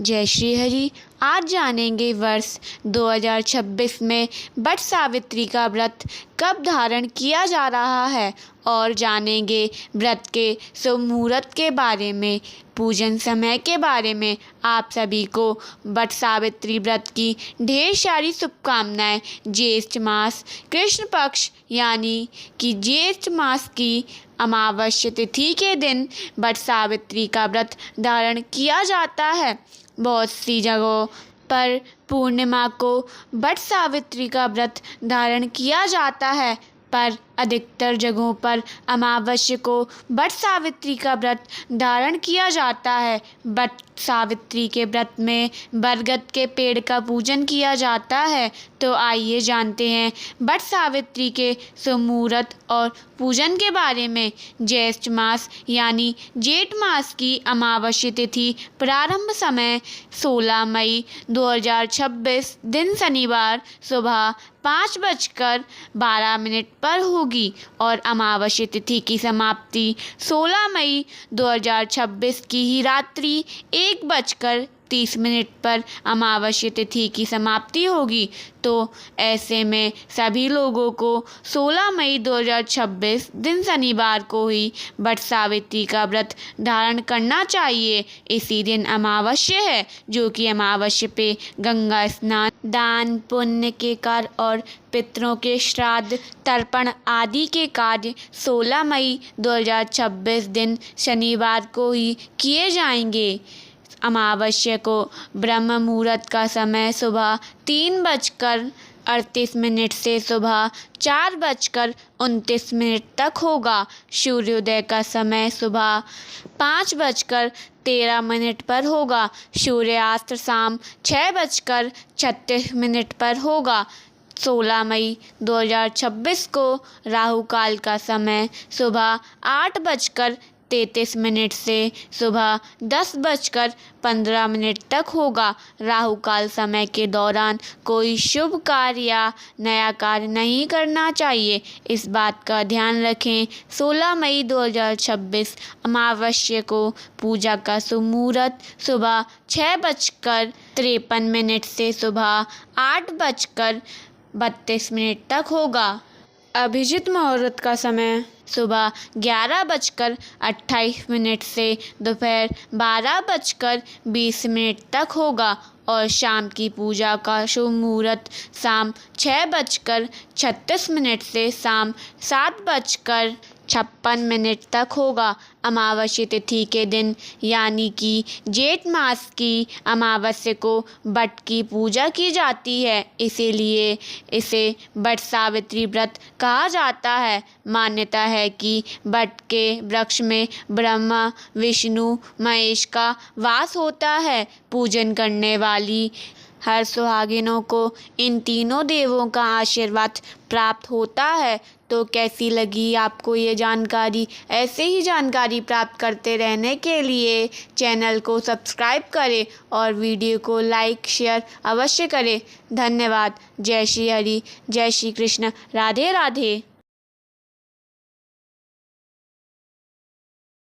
जय श्री हरि। आज जानेंगे वर्ष 2026 में वट सावित्री का व्रत कब धारण किया जा रहा है और जानेंगे व्रत के शुभ मुहूर्त के बारे में, पूजन समय के बारे में। आप सभी को वट सावित्री व्रत की ढेर सारी शुभकामनाएं। ज्येष्ठ मास कृष्ण पक्ष यानी कि ज्येष्ठ मास की अमावस्या तिथि के दिन वट सावित्री का व्रत धारण किया जाता है। बहुत सी जगहों पर पूर्णिमा को वट सावित्री का व्रत धारण किया जाता है, पर अधिकतर जगहों पर अमावस्या को वट सावित्री का व्रत धारण किया जाता है। वट सावित्री के व्रत में बरगद के पेड़ का पूजन किया जाता है। तो आइए जानते हैं वट सावित्री के शुभ मुहूर्त और पूजन के बारे में। ज्येष्ठ मास यानी जेठ मास की अमावस्या तिथि प्रारंभ समय 16 मई 2026 दिन शनिवार सुबह 5:12 पर होगी और अमावस्या तिथि की समाप्ति 16 मई 2026 की ही रात्रि 1:30 पर अमावस्या तिथि की समाप्ति होगी। तो ऐसे में सभी लोगों को 16 मई 2026 दिन शनिवार को ही वट सावित्री का व्रत धारण करना चाहिए। इसी दिन अमावस्या है, जो कि अमावस्या पे गंगा स्नान, दान पुण्य के कार्य और पितरों के श्राद्ध तर्पण आदि के कार्य 16 मई 2026 दिन शनिवार को ही किए जाएंगे। अमावस्या को ब्रह्म मुहूर्त का समय सुबह 3:38 से सुबह 4:29 तक होगा। सूर्योदय का समय सुबह 5:13 पर होगा। सूर्यास्त शाम 6:36 पर होगा। 16 मई 2026 को राहु काल का समय सुबह 8:33 से सुबह 10:15 तक होगा। राहु काल समय के दौरान कोई शुभ कार्य या नया कार्य नहीं करना चाहिए, इस बात का ध्यान रखें। 16 मई 2026 अमावस्या को पूजा का शुभ मुहूर्त सुबह 6:53 से सुबह 8:32 तक होगा। अभिजित मुहूर्त का समय सुबह 11:28 से दोपहर 12:20 तक होगा और शाम की पूजा का शुभ मुहूर्त शाम 6:36 से शाम 7:56 तक होगा। अमावस्या तिथि के दिन यानी कि जेठ मास की अमावस्या को वट की पूजा की जाती है, इसीलिए इसे वट सावित्री व्रत कहा जाता है। मान्यता है कि वट के वृक्ष में ब्रह्मा विष्णु महेश का वास होता है। पूजन करने वाली हर सुहागिनों को इन तीनों देवों का आशीर्वाद प्राप्त होता है। तो कैसी लगी आपको ये जानकारी? ऐसे ही जानकारी प्राप्त करते रहने के लिए चैनल को सब्सक्राइब करें और वीडियो को लाइक शेयर अवश्य करें। धन्यवाद। जय श्री हरि, जय श्री कृष्ण, राधे राधे।